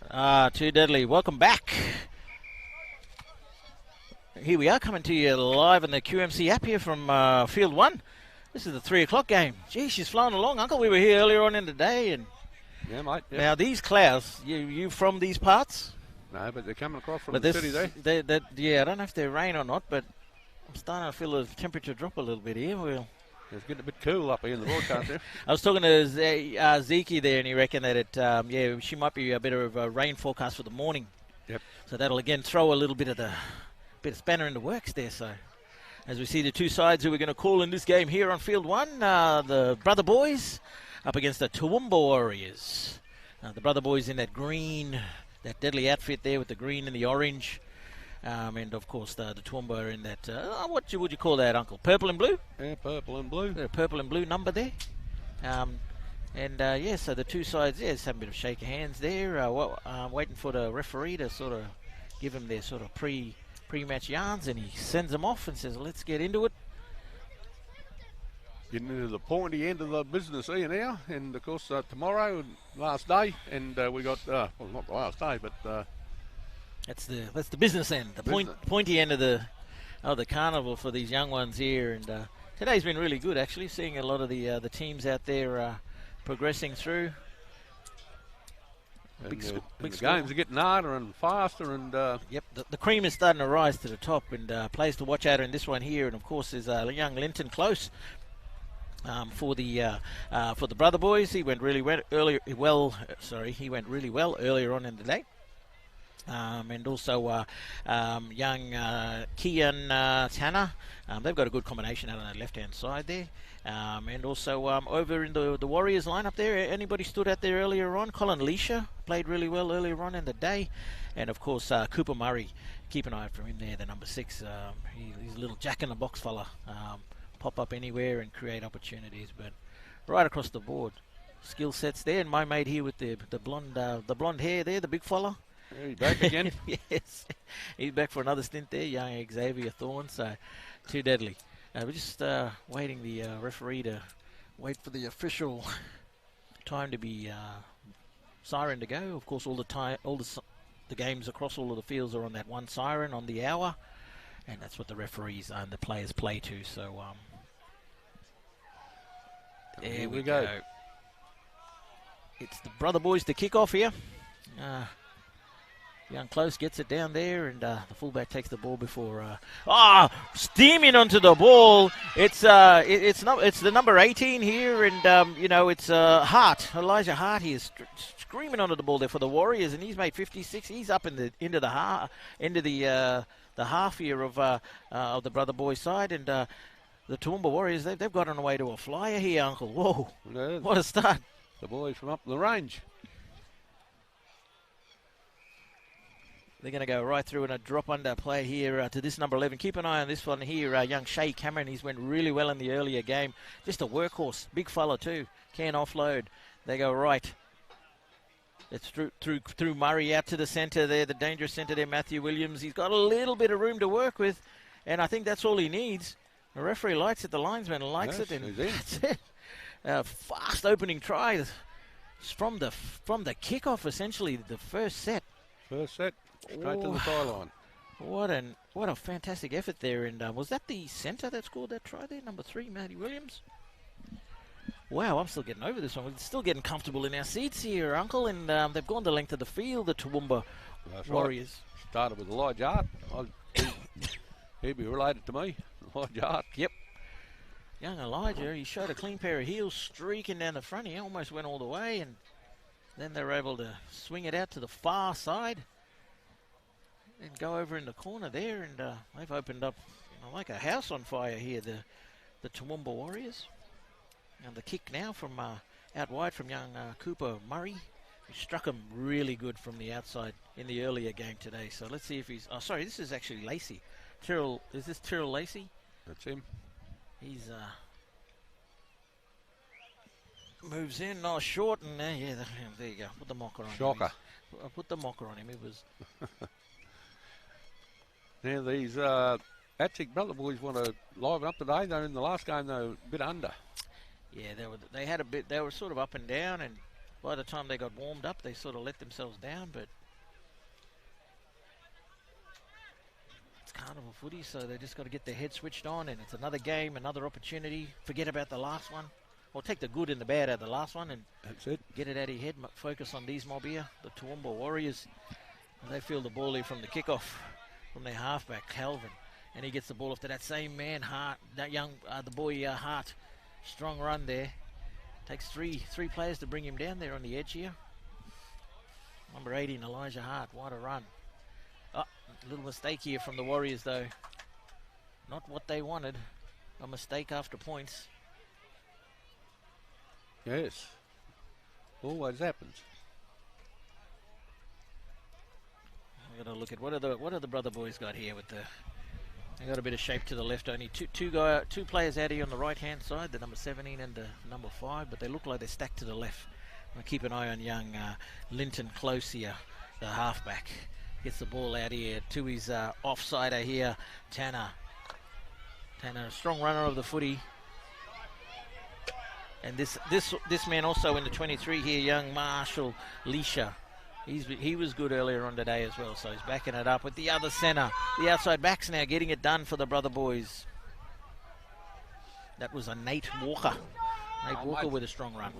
Too deadly. Welcome back. Here we are coming to you live on the QMC app here from Field 1. This is the 3 o'clock game. Gee, she's flying along, Uncle. We were here earlier on in the day. And yeah, mate. Yep. Now, these clouds, you from these parts? No, but they're coming across from the city there. Yeah, I don't know if they're rain or not, but I'm starting to feel the temperature drop a little bit here. It's getting a bit cool up here in the broadcast there. I was talking to Zeke there, and he reckoned that she might be a bit of a rain forecast for the morning. Yep. So that'll again throw a little bit of spanner in the works there. So as we see the two sides who we're going to call in this game here on Field 1, the Brother Boys up against the Toowoomba Warriors. The Brother Boys in that green, that deadly outfit there with the green and the orange. And of course the Toowoomba are in that, what would you call that, Uncle? Purple and blue? Yeah, purple and blue. Got a purple and blue number there. So the two sides, just have a bit of shake of hands there. Waiting for the referee to sort of give them their sort of pre-match yarns, and he sends them off and says, let's get into it. Getting into the pointy end of the business here now, and of course tomorrow, last day, and we got, well, not the last day, but... That's the business end, the pointy end of the carnival for these young ones here. And today's been really good, actually, seeing a lot of the teams out there progressing through. Big the games are getting harder and faster, and yep, the cream is starting to rise to the top, and players to watch out in this one here. And of course, there's young Linton Close. For the Brother Boys, he went really well earlier on in the day. And also young Kian Tanner. They've got a good combination out on the left-hand side there. And also over in the Warriors lineup there, anybody stood out there earlier on? Colin Leisha played really well earlier on in the day. And of course, Cooper Murray, keep an eye out for him there, the number 6. He's a little jack-in-the-box fella. Pop up anywhere and create opportunities. But right across the board, skill sets there. And my mate here with the blonde hair there, the big fella. Yeah, he's back again. Yes, he's back for another stint there, young Xavier Thorne. So, too deadly. We're just waiting the referee to wait for the official time to be siren to go. Of course, all the games across all of the fields are on that one siren on the hour, and that's what the referees and the players play to. So, there we go. It's the Brother Boys to kick off here. Young Close gets it down there, and the fullback takes the ball before steaming onto the ball. It's the number 18 here, and it's Hart, Elijah Hart. He is screaming onto the ball there for the Warriors, and he's made 56. He's up into the half here of the Brother Boys side, and the Toowoomba Warriors they've got on the way to a flyer here, Uncle. Whoa, what a start! The boys from up the range. They're going to go right through and a drop under play here to this number 11. Keep an eye on this one here, young Shay Cameron. He's went really well in the earlier game. Just a workhorse, big fella too. Can offload. They go right. It's through Murray out to the centre there, the dangerous centre there, Matthew Williams. He's got a little bit of room to work with, and I think that's all he needs. The referee likes it, the linesman likes it, and that's it. Fast opening try from the kickoff, essentially the first set. Straight to the sideline. What a fantastic effort there. And was that the centre that scored that try there? Number 3, Matty Williams. Wow, I'm still getting over this one. We're still getting comfortable in our seats here, Uncle. And they've gone the length of the field, the Toowoomba Warriors. Right. Started with Elijah Hart. He'd be related to me. Elijah Hart. Yep. Young Elijah, he showed a clean pair of heels streaking down the front. He almost went all the way. And then they were able to swing it out to the far side and go over in the corner there, and they've opened up like a house on fire here, the Toowoomba Warriors. And the kick now from out wide from young Cooper Murray, who struck him really good from the outside in the earlier game today. So let's see if he's... Oh, sorry, this is actually Lacey. Is this Tyrrell Lacey? That's him. He's... moves in, short, and there you go. Put the mocker on Shocker. him. Put the mocker on him. It was... Now these ATSICHS Brother Boys want to liven up today. They're in the last game, they were a bit under. Yeah, they had a bit. They were sort of up and down, and by the time they got warmed up, they sort of let themselves down. But It's carnival footy, so they just got to get their head switched on, and it's another game, another opportunity. Forget about the last one. Or take the good and the bad out of the last one and That's it. get it out of your head. Focus on these mob here, the Toowoomba Warriors. And they feel the ball here from the kickoff from their halfback, Calvin. And he gets the ball off to that same man, Hart, that young, the boy Hart. Strong run there. Takes three players to bring him down there on the edge here. Number 18, Elijah Hart. What a run. Oh, a little mistake here from the Warriors, though. Not what they wanted. A mistake after points. Yes. Always happens. I'm gonna look at what are the brother boys got here with the. They got a bit of shape to the left. Only two players out here on the right hand side, the number 17 and the number 5, but they look like they're stacked to the left. I'll keep an eye on young Linton Close here, the halfback. Gets the ball out here to his offsider here, Tanner. Tanner, a strong runner of the footy. And this man also in the 23 here, young Marshall Leisha. He was good earlier on today as well, so he's backing it up with the other centre. The outside backs now getting it done for the brother boys. That was a Nate Walker. Nate Walker with a strong run.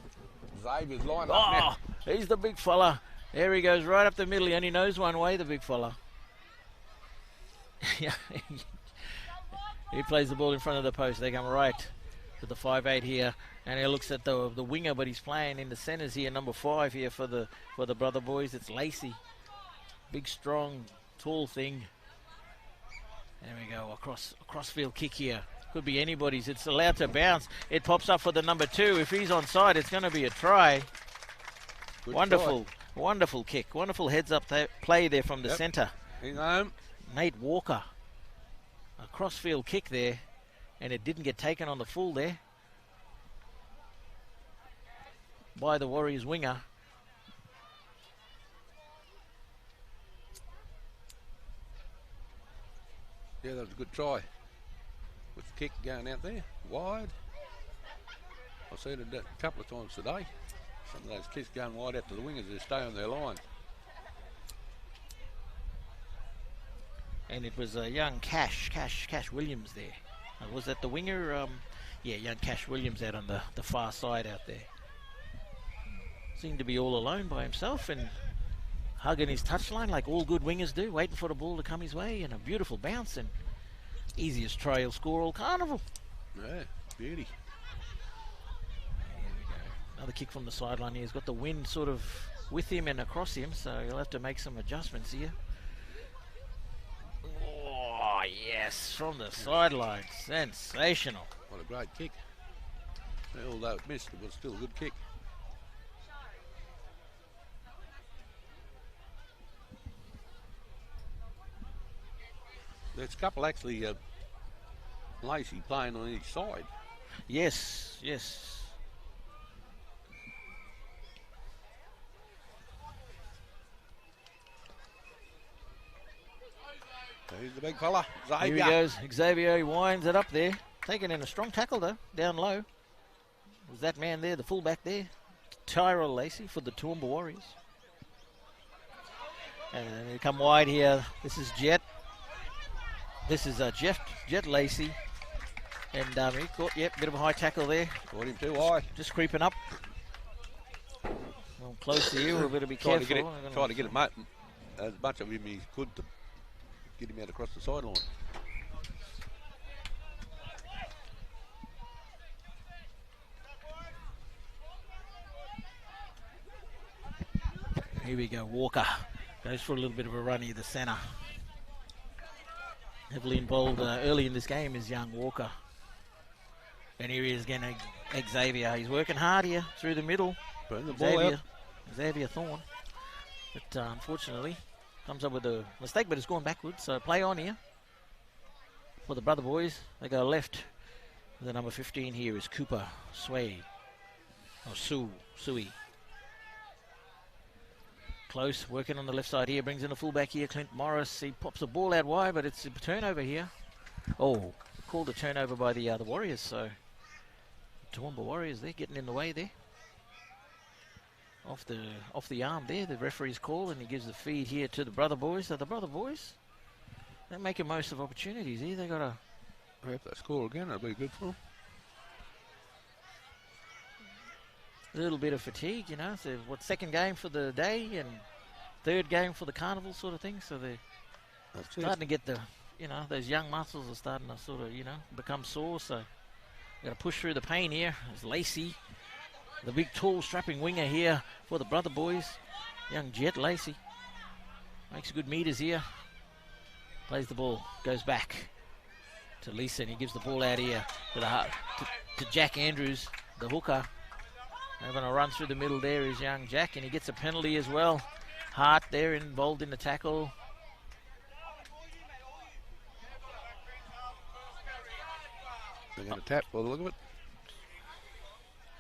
Xavier's line up now. He's the big fella. There he goes, right up the middle. He only knows one way, the big fella. Yeah, he plays the ball in front of the post. They come right to the 5'8" here, and he looks at the winger, but he's playing in the centres here, number 5 here for the brother boys. It's Lacey, big, strong, tall thing. There we go, a crossfield kick here. Could be anybody's. It's allowed to bounce. It pops up for the number 2. If he's onside, it's going to be a try. Good Wonderful, try. wonderful kick. Wonderful heads up play there from the centre. He's home. Nate Walker, a crossfield kick there, and it didn't get taken on the full there by the Warriors winger. Yeah, that was a good try. With the kick going out there, wide. I've seen it a couple of times today. Some of those kicks going wide out to the wingers, they stay on their line. And it was a young Cash Williams there. Was that the winger? Yeah, young Cash Williams out on the far side out there. Seemed to be all alone by himself and hugging his touchline like all good wingers do, waiting for the ball to come his way, and a beautiful bounce, and easiest try he'll score all carnival. Yeah, beauty. Here we go. Another kick from the sideline here. He's got the wind sort of with him and across him, so he'll have to make some adjustments here. Oh, yes, from the sideline. Sensational. What a great kick. Although it missed, it was still a good kick. There's a couple actually, Lacey playing on each side. Yes, yes. Here's the big fella, Xavier. Here he goes, Xavier. He winds it up there. Taking in a strong tackle though, down low. Was that man there, the fullback there? Tyrell Lacey for the Toowoomba Warriors. And they come wide here. This is Jet. This is Jet Lacey. And he caught, yep, bit of a high tackle there. Caught him too high. Just creeping up. Well, close to you, we've got to be careful. Try to get it as much of him as he could to get him out across the sideline. Here we go, Walker. Goes for a little bit of a run here, the centre. Heavily involved early in this game is young Walker. And here he is again, Xavier. He's working hard here through the middle. Putting the ball out. Xavier Thorne. But unfortunately, comes up with a mistake, but it's gone backwards. So play on here for the brother boys. They go left. The number 15 here is Cooper Sway. Or Suey. Close, working on the left side here, brings in a fullback here, Clint Morris. He pops the ball out wide, but it's a turnover here. Oh, called a turnover by the Warriors, so Toowoomba Warriors, they're getting in the way there. Off the arm there, the referee's call, and he gives the feed here to the brother boys. So the brother boys They're making most of opportunities here. They got a If they score again, that'll be good for them. little bit of fatigue, you know. So what, second game for the day and third game for the carnival sort of thing. So they're starting to get the, you know, those young muscles are starting to sort of, you know, become sore. So got to push through the pain here. There's Lacey, the big, tall, strapping winger here for the Brother Boys. Young Jet Lacey makes good meters here. Plays the ball, goes back to Lisa, and he gives the ball out here to Jack Andrews, the hooker. Having a run through the middle there is young Jack, and he gets a penalty as well. Hart there involved in the tackle. They're going to tap by the look of it.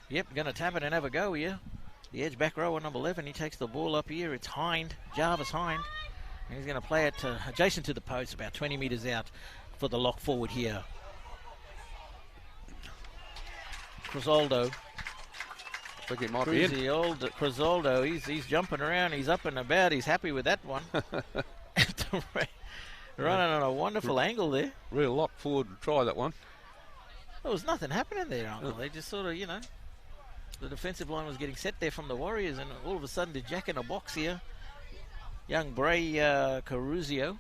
Yep, going to tap it and have a go here. The edge back rower, number 11, he takes the ball up here. It's Hind, Jarvis Hind. And he's going to play it adjacent to the post, about 20 metres out for the lock forward here. Crisoldo. I think it might be in. The old Crisoldo, he's jumping around, he's up and about, he's happy with that one. Running on a wonderful angle there. Real lock forward to try that one. There was nothing happening there, Uncle. They just sort of, you know, the defensive line was getting set there from the Warriors, and all of a sudden the Jack in a box here. Young Bray Cruzio,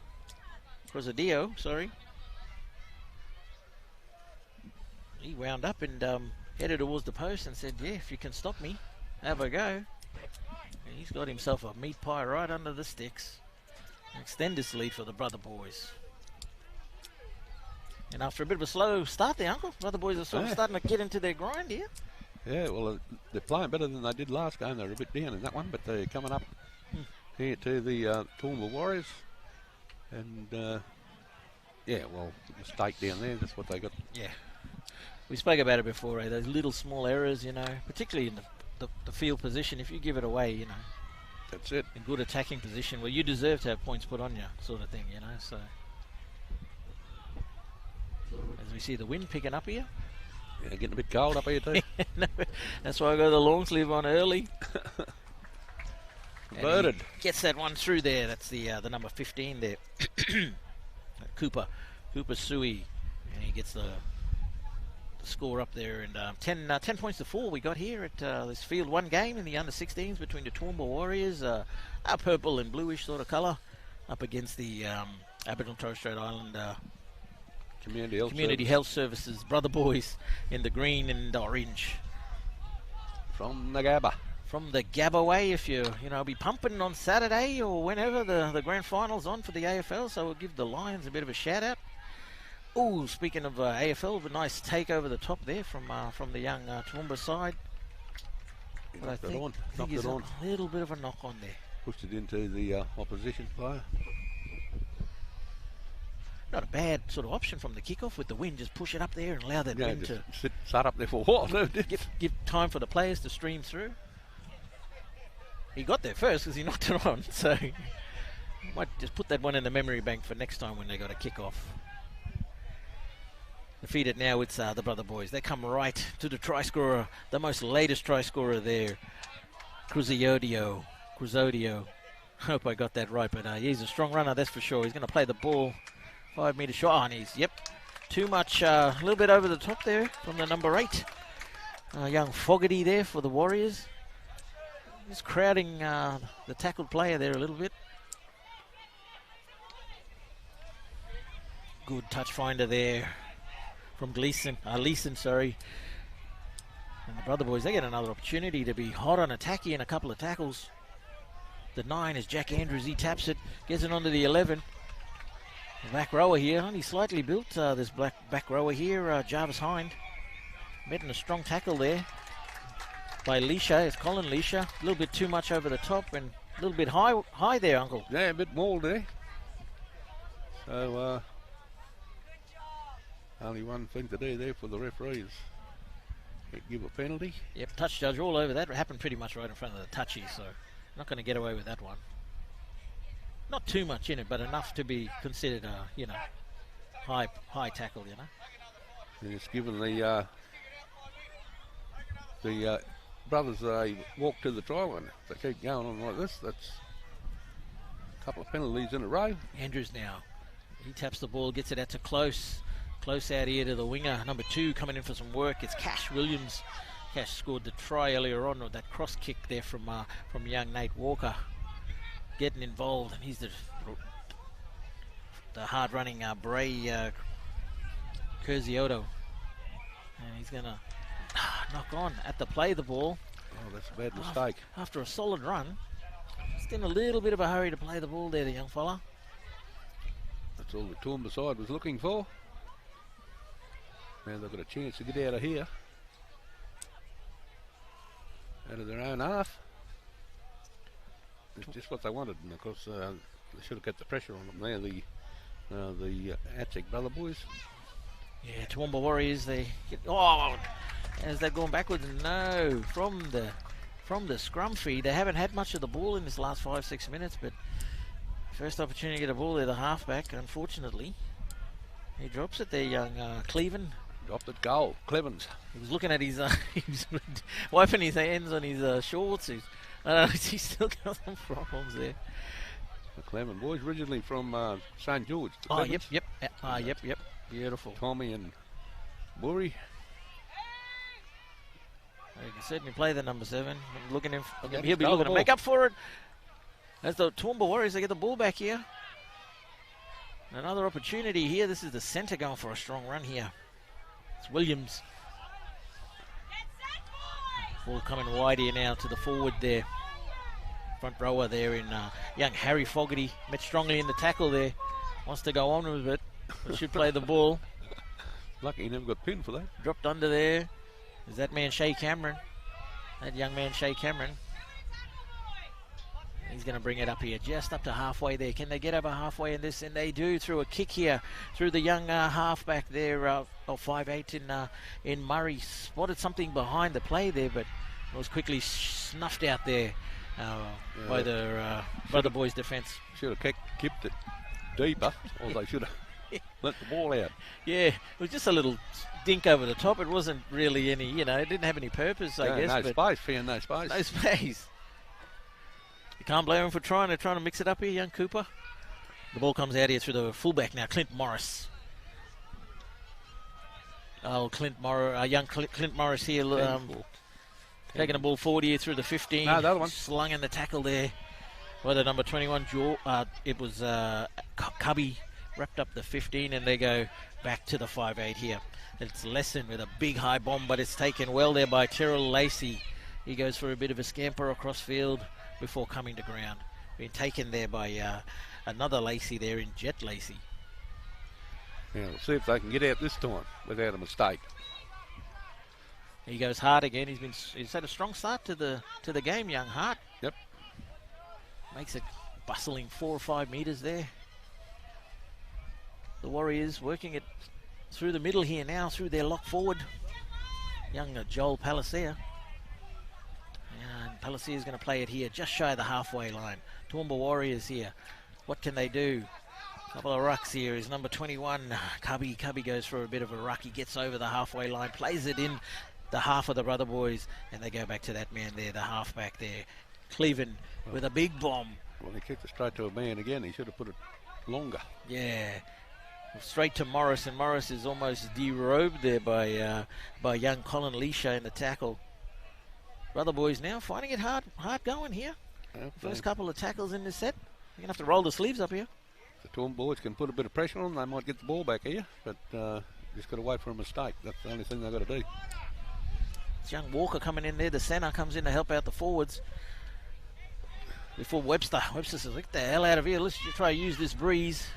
sorry. He wound up and headed towards the post and said, yeah, if you can stop me, have a go. And he's got himself a meat pie right under the sticks. Extend this lead for the Brother Boys. And after a bit of a slow start there, Uncle, Brother Boys are sort of starting to get into their grind here. Yeah, well, they're playing better than they did last game. They were a bit down in that one, but they're coming up here to the Toowoomba Warriors. And, yeah, well, mistake down there, that's what they got. Yeah. We spoke about it before, those little small errors, you know, particularly in the field position. If you give it away, you know. That's it. In good attacking position, well, you deserve to have points put on you, sort of thing, you know, so. As we see the wind picking up here. Yeah, getting a bit cold up here too. No, that's why I got the long sleeve on early. Birded. Gets that one through there. That's the number 15 there. Cooper Sui, and he gets the score up there. And 10 points to 4 we got here at this Field 1 game in the under-16s between the Toowoomba Warriors, a purple and bluish sort of colour, up against the Aboriginal Torres Strait Island Community Health Services Brother Boys in the green and orange. From the Gabba. From the Gabba way, if you be pumping on Saturday or whenever the grand final's on for the AFL, so we'll give the Lions a bit of a shout out. Oh, speaking of AFL, a nice take over the top there from the young Toowoomba side. But I think he's a little bit of a knock on there. Pushed it into the opposition player. Not a bad sort of option from the kickoff with the wind. Just push it up there and allow that wind to sat up there for a while. give time for the players to stream through. He got there first because he knocked it on, so might just put that one in the memory bank for next time when they got a kickoff. Defeated now, it's the Brother Boys. They come right to the try scorer, the most latest try scorer there, Cruzodio. Hope I got that right, but he's a strong runner, that's for sure. He's going to play the ball 5 metre short. Oh, and he's, too much, a little bit over the top there from the number 8. Young Fogarty there for the Warriors. Just crowding the tackled player there a little bit. Good touch finder there from Leeson. And the Brother Boys, they get another opportunity to be hot on attack here in a couple of tackles. The 9 is Jack Andrews. He taps it, gets it onto the 11. The back rower here, only slightly built, this back rower here, Jarvis Hind. Making a strong tackle there by Leisha. It's Colin Leisha. A little bit too much over the top and a little bit high there, Uncle. Yeah, a bit mauled there. So, only one thing to do there for the referees. Give a penalty. Yep, touch judge all over that. It happened pretty much right in front of the touchy, so not going to get away with that one. Not too much in it, but enough to be considered a, high tackle, And it's given the brothers a walk to the try line. If they keep going on like this, that's a couple of penalties in a row. Andrews now He taps the ball, gets it out to Close. Close out here to the winger. Number 2 coming in for some work. It's Cash Williams. Cash scored the try earlier on with that cross kick there from young Nate Walker. Getting involved, and he's the hard-running Bray Curzioto. And he's going to knock on at the play the ball. Oh, that's a bad mistake. After a solid run, just in a little bit of a hurry to play the ball there, the young fella. That's all the Toowoomba side was looking for. Now they've got a chance to get out of here. Out of their own half. It's just what they wanted, and of course they should have got the pressure on them there, the ATSICHS brother boys. Yeah, Toowoomba Warriors, they get, as they're going backwards, no, from the scrum feed. They haven't had much of the ball in this last 5-6 minutes, but first opportunity to get a ball there, the halfback, unfortunately. He drops it there, young Cleven. Dropped it, goal, Clevens. He was looking at his, he was wiping his hands on his shorts. He's still got some problems there. The Cleven boys, originally from St. George. Oh, yep. Beautiful. Tommy and Burry. You can certainly play the number 7. He'll be looking to ball. make up for it. As the Toowoomba Warriors, they get the ball back here. Another opportunity here. This is the centre going for a strong run here. It's Williams. Ball coming wide here now to the forward there. Front rower there in young Harry Fogarty. Met strongly in the tackle there. Wants to go on with it. But should play the ball. Lucky he never got pinned for that. Dropped under there. Is that man Shay Cameron. That young man Shay Cameron. He's going to bring it up here, just up to halfway there. Can they get over halfway in this? And they do, through a kick here, through the young halfback there, of 5'8" in Murray. Spotted something behind the play there, but it was quickly snuffed out there by the brother boys' defence. Should have kicked it deeper, or they should have let the ball out. Yeah, it was just a little dink over the top. It wasn't really any, it didn't have any purpose, I guess. No space, found no space. No space. You can't blame him for trying. They're trying to mix it up here, young Cooper. The ball comes out here through the fullback now, Clint Morris. Oh, young Clint Morris here, taking the ball forward here through the 15. No, the other one. Slung in the tackle there by the number 21, it was Cubby, wrapped up the 15, and they go back to the 5'8" here. It's Lesson with a big high bomb, but it's taken well there by Terrell Lacey. He goes for a bit of a scamper across field before coming to ground. Been taken there by another Lacey there in Jet Lacey. Yeah, we'll see if they can get out this time without a mistake. He goes hard again. He's had a strong start to the game, young Hart. Yep. Makes it bustling 4 or 5 metres there. The Warriors working it through the middle here now, through their lock forward. Young Joel Palacia. And Palacia is going to play it here, just shy of the halfway line. Toowoomba Warriors here. What can they do? Couple of rucks here is number 21, Cubby. Cubby goes for a bit of a ruck. He gets over the halfway line, plays it in the half of the brother boys, and they go back to that man there, the halfback there, Cleven, with a big bomb. Well, he kicked it straight to a man again. He should have put it longer. Yeah. Straight to Morris, and Morris is almost derobed there by young Colin Leisha in the tackle. Brother boys now finding it hard going here. Yep, First couple of tackles in this set. You're going to have to roll the sleeves up here. The Toowoomba boys can put a bit of pressure on them. They might get the ball back here, but just got to wait for a mistake. That's the only thing they've got to do. It's young Walker coming in there. The centre comes in to help out the forwards. Before Webster. Webster says, "Get the hell out of here. Let's just try to use this breeze."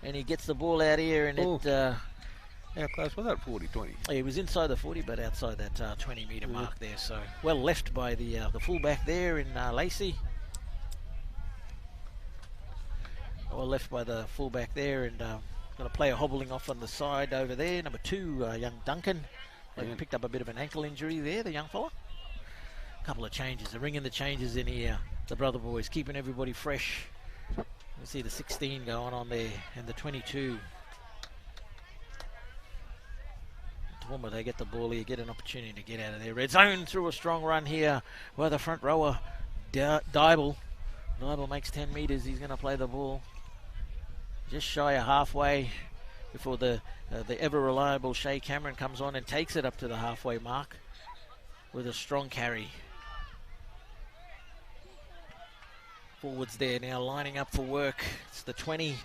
And he gets the ball out here, and how close was that? 40-20. He was inside the 40, but outside that 20-metre mark there. So well left by the fullback there in Lacey. Well left by the fullback there, and going to play a hobbling off on the side over there. Number 2, young Duncan. They picked up a bit of an ankle injury there, the young fella. A couple of changes. They're ringing the changes in here. The brother boys keeping everybody fresh. You see the 16 going on there, and the 22. Toowoomba, they get the ball here, get an opportunity to get out of there. Red zone through a strong run here by the front rower, Dybel. Dybel makes 10 metres. He's going to play the ball. just shy of halfway before the ever reliable Shay Cameron comes on and takes it up to the halfway mark with a strong carry. Forwards there now lining up for work. It's the 20,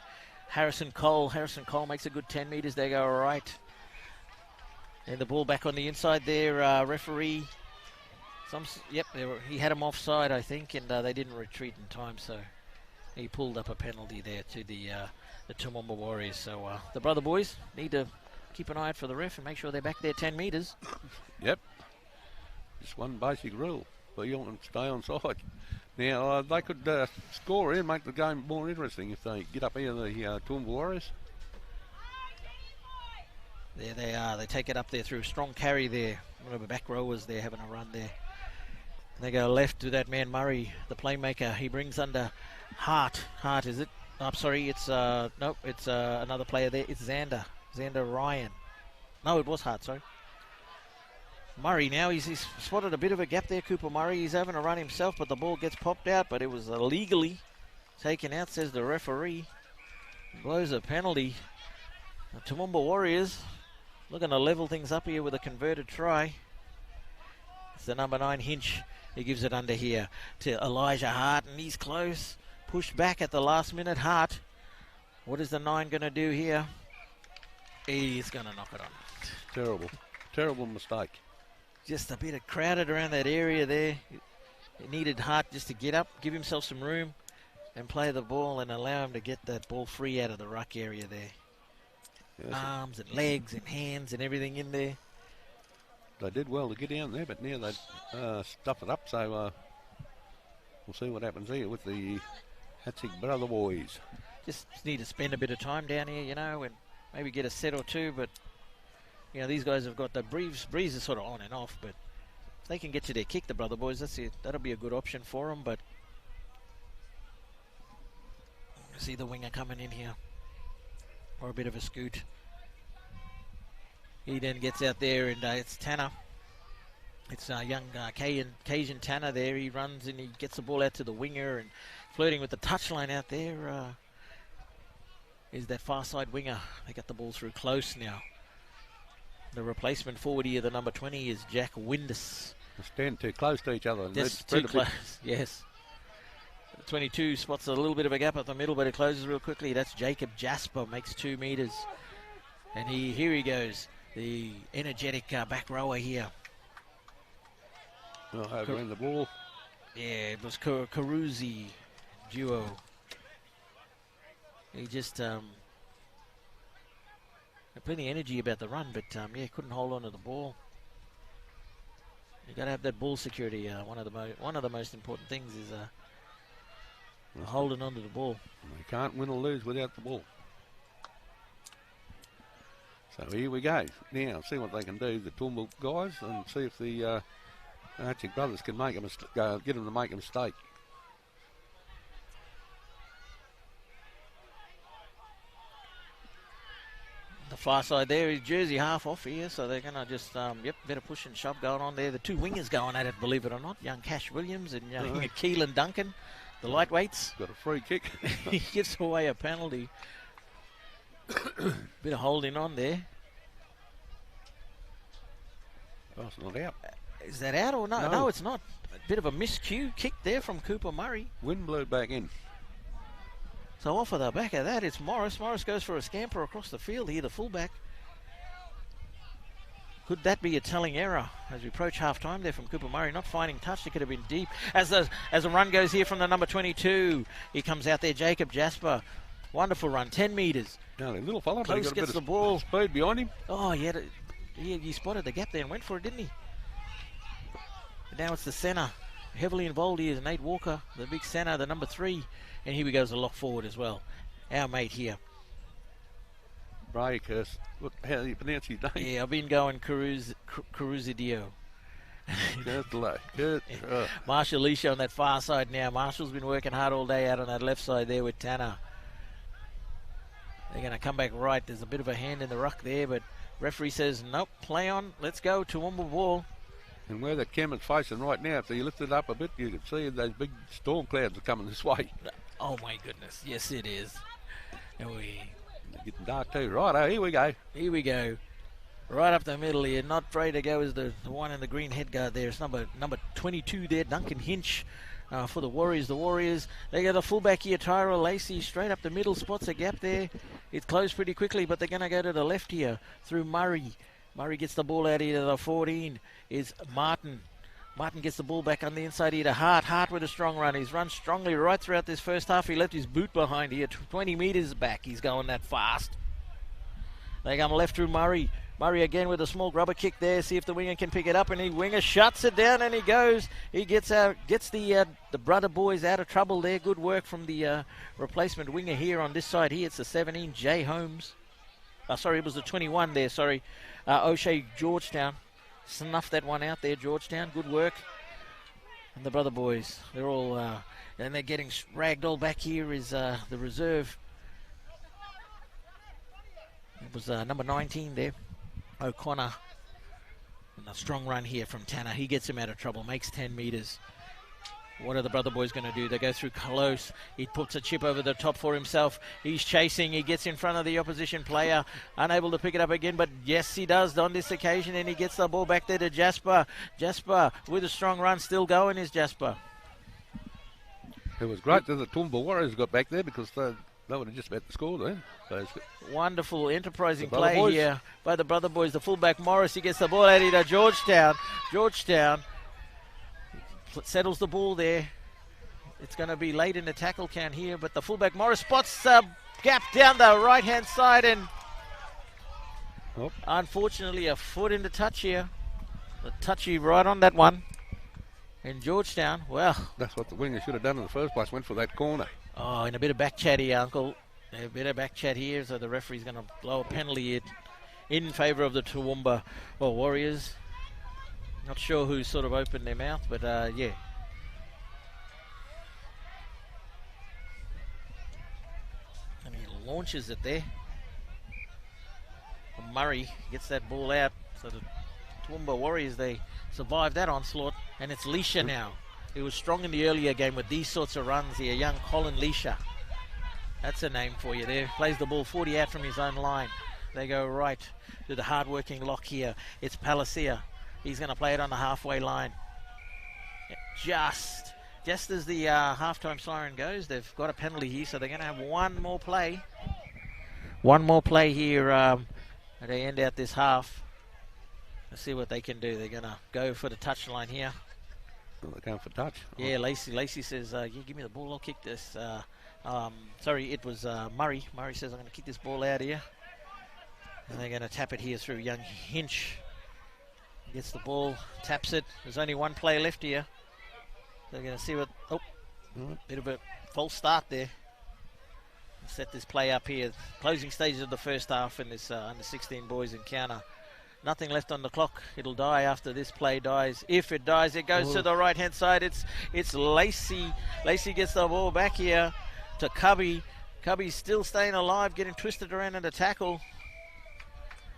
Harrison Cole. Harrison Cole makes a good 10 metres. They go all right. And the ball back on the inside there. Referee, he had him offside, I think, and they didn't retreat in time, so he pulled up a penalty there to the Toowoomba Warriors. So the brother boys need to keep an eye out for the ref and make sure they're back there 10 metres. Yep. Just one basic rule. Field and stay on side. Now, they could score here and make the game more interesting if they get up here, the Toowoomba Warriors. There they are. They take it up there through a strong carry there. One of the back rowers there having a run there. They go left to that man Murray, the playmaker. He brings under Hart. Hart, is it? Oh, I'm sorry, it's nope, it's another player there. It's Xander Ryan. No, it was Hart, sorry. Murray now, he's spotted a bit of a gap there, Cooper Murray. He's having a run himself, but the ball gets popped out, but it was illegally taken out, says the referee. Blows a penalty. The Toowoomba Warriors looking to level things up here with a converted try. It's the number 9 Hinch. He gives it under here to Elijah Hart, and he's close. Pushed back at the last minute, Hart. What is the 9 going to do here? He's going to knock it on. Terrible mistake. Just a bit of crowded around that area there. He needed Hart just to get up, give himself some room, and play the ball and allow him to get that ball free out of the ruck area there. Yes. Arms and legs and hands and everything in there. They did well to get down there, but now they stuff it up, so we'll see what happens here with the ATSICHS brother boys. Just need to spend a bit of time down here, you know, and maybe get a set or two, but you know, these guys have got the breeze is sort of on and off, but if they can get to their kick, the brother boys, that's it. That'll be a good option for them, but see the winger coming in here. Or a bit of a scoot. He then gets out there and it's Tanner. It's young Cajun Tanner there. He runs and he gets the ball out to the winger and flirting with the touchline out there is that far side winger. They got the ball through close now. The replacement forward here, the number 20, is Jack Windus. They stand too close to each other. Just too close, yes. 22 spots a little bit of a gap at the middle, but it closes real quickly. That's Jacob Jasper, makes 2 metres. And here he goes, the energetic back rower here. Over in the ball. Yeah, it was Carusi duo. He just had plenty of energy about the run, but yeah, couldn't hold on to the ball. You got to have that ball security. One of the most important things is holding on to the ball. They can't win or lose without the ball. So here we go. Now, see what they can do, the Toowoomba guys, and see if the ATSICHS brothers can make get them to make a mistake. The far side there is Jersey half off here, so they're going to just, bit of push and shove going on there. The 2 wingers going at it, believe it or not. Young Cash Williams and young Keelan Duncan, the lightweights. Got a free kick. He gives away a penalty. Bit of holding on there. Oh, it's not out. Is that out or no? No, it's not. A bit of a miscue kick there from Cooper Murray. Wind blew back in. So off of the back of that, it's Morris. Morris goes for a scamper across the field here, the fullback. Could that be a telling error as we approach half-time there from Cooper Murray? Not finding touch. It could have been deep. As the run goes here from the number 22, he comes out there, Jacob Jasper. Wonderful run, 10 metres. No, the little fella, Close but he got gets a bit the of ball. Speed behind him. Oh, yeah, he spotted the gap there and went for it, didn't he? But now it's the centre. Heavily involved here is Nate Walker, the big centre, the number 3. And here we go as a lock forward as well. Our mate here. Brayhurst. How do you pronounce his name? Yeah, I've been going Carusidio. Marshall Leisha on that far side now. Marshall's been working hard all day out on that left side there with Tanner. They're going to come back right. There's a bit of a hand in the ruck there, but referee says, nope, play on. Let's go. Toowoomba ball. And where that camera's facing right now, if you lift it up a bit, you can see those big storm clouds are coming this way. Oh, my goodness. Yes, it is. They're getting dark too. Right, here we go. Here we go. Right up the middle here. Not afraid to go is the one in the green headguard there. It's number 22 there, Duncan Hinch. For the Warriors. The Warriors, they got a fullback here, Tyrell Lacey, straight up the middle, spots a gap there. It closed pretty quickly, but they're going to go to the left here through Murray. Murray gets the ball out here to the 14. Is Martin. Martin gets the ball back on the inside here to Hart. Hart with a strong run. He's run strongly right throughout this first half. He left his boot behind here, 20 metres back. He's going that fast. They come left through Murray. Murray again with a small grubber kick there. See if the winger can pick it up, and the winger shuts it down, and he goes. He gets the brother boys out of trouble there. Good work from the replacement winger here on this side here. It's the 17, Jay Holmes. Sorry, it was the 21 there. Sorry, O'Shea Georgetown snuffed that one out there. Georgetown, good work. And the brother boys, they're all and they're getting ragged all back here. Is the reserve. It was number 19 there. O'Connor, and a strong run here from Tanner. He gets him out of trouble, makes 10 metres. What are the brother boys going to do? They go through close. He puts a chip over the top for himself. He's chasing. He gets in front of the opposition player. Unable to pick it up again, but yes, he does on this occasion, and he gets the ball back there to Jasper. Jasper with a strong run, still going is Jasper. It was great that the Toowoomba Warriors got back there because they would have just about to score there. So wonderful enterprising play here by the brother boys. The fullback Morris, he gets the ball out here to Georgetown. Georgetown settles the ball there. It's going to be late in the tackle count here, but the fullback Morris spots a gap down the right hand side, and unfortunately a foot in the touch here. The touchy right on that one. And Georgetown, well, that's what the winger should have done in the first place, went for that corner. Oh, and a bit of back chat here, Uncle. A bit of back chat here, so the referee's going to blow a penalty in favour of the Toowoomba Warriors. Not sure who sort of opened their mouth, but yeah. And he launches it there. And Murray gets that ball out, so the Toowoomba Warriors, they survive that onslaught, and it's Leisha now. He was strong in the earlier game with these sorts of runs here. Young Colin Leisha. That's a name for you there. Plays the ball 40 out from his own line. They go right to the hard-working lock here. It's Palacia. He's going to play it on the halfway line. Just as the halftime siren goes, they've got a penalty here, so they're going to have one more play. One more play here as they end out this half. Let's see what they can do. They're going to go for the touchline here. They're going for touch. Yeah, Lacey says, yeah, give me the ball, I'll kick this. Sorry, it was Murray. Murray says, I'm going to kick this ball out here. And they're going to tap it here through young Hinch. Gets the ball, taps it. There's only one play left here. They're going to see what... Oh, bit of a false start there. Set this play up here. Closing stages of the first half in this under 16 boys encounter. Nothing left on the clock. It'll die after this play dies. If it dies, it goes to the right-hand side. It's Lacey. Lacey gets the ball back here to Cubby. Cubby's still staying alive, getting twisted around in the tackle.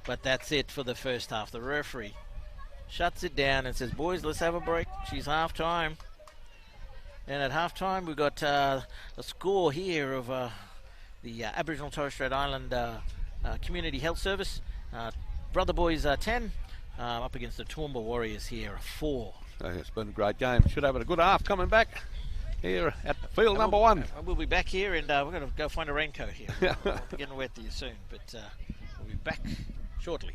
But that's it for the first half. The referee shuts it down and says, boys, let's have a break. She's half-time. And at half-time, we've got a score here of the Aboriginal Torres Strait Island Community Health Service. Brother Boys 10, up against the Toowoomba Warriors here, 4. So it's been a great game. Should have a good half coming back here at field number 1. We'll be back here, and we're going to go find a raincoat here. We're getting wet to you soon, but we'll be back shortly.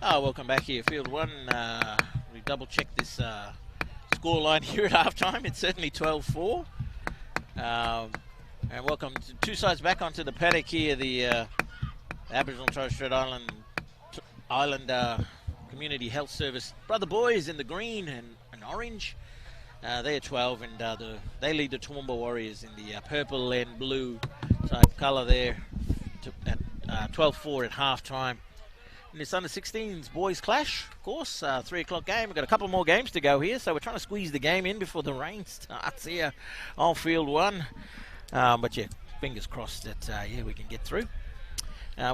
Welcome back here, Field 1. We double-checked this scoreline here at halftime. It's certainly 12-4. And welcome to two sides back onto the paddock here. The Aboriginal and Torres Strait Island Community Health Service Brother Boys in the green and orange. They're 12, and they lead the Toowoomba Warriors in the purple and blue type colour there at 12-4 at halftime. And it's under 16s boys clash, of course, 3 o'clock game. We've got a couple more games to go here, so we're trying to squeeze the game in before the rain starts here on Field 1. But yeah, fingers crossed that we can get through.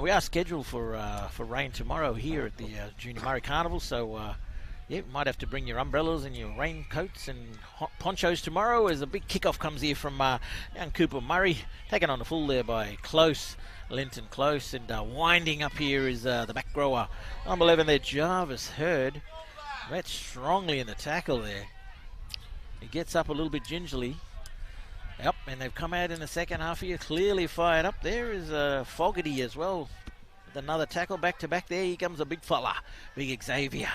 We are scheduled for rain tomorrow here at the Junior Murray Carnival, so you might have to bring your umbrellas and your raincoats and hot ponchos tomorrow as a big kickoff comes here from young Cooper Murray, taken on the full there by Linton Close, and winding up here is the back rower, number 11 there, Jarvis Hurd. Right strongly in the tackle there. He gets up a little bit gingerly. Yep, and they've come out in the second half here, clearly fired up. There is Fogarty as well, with another tackle back to back. There he comes, a big fella, big Xavier.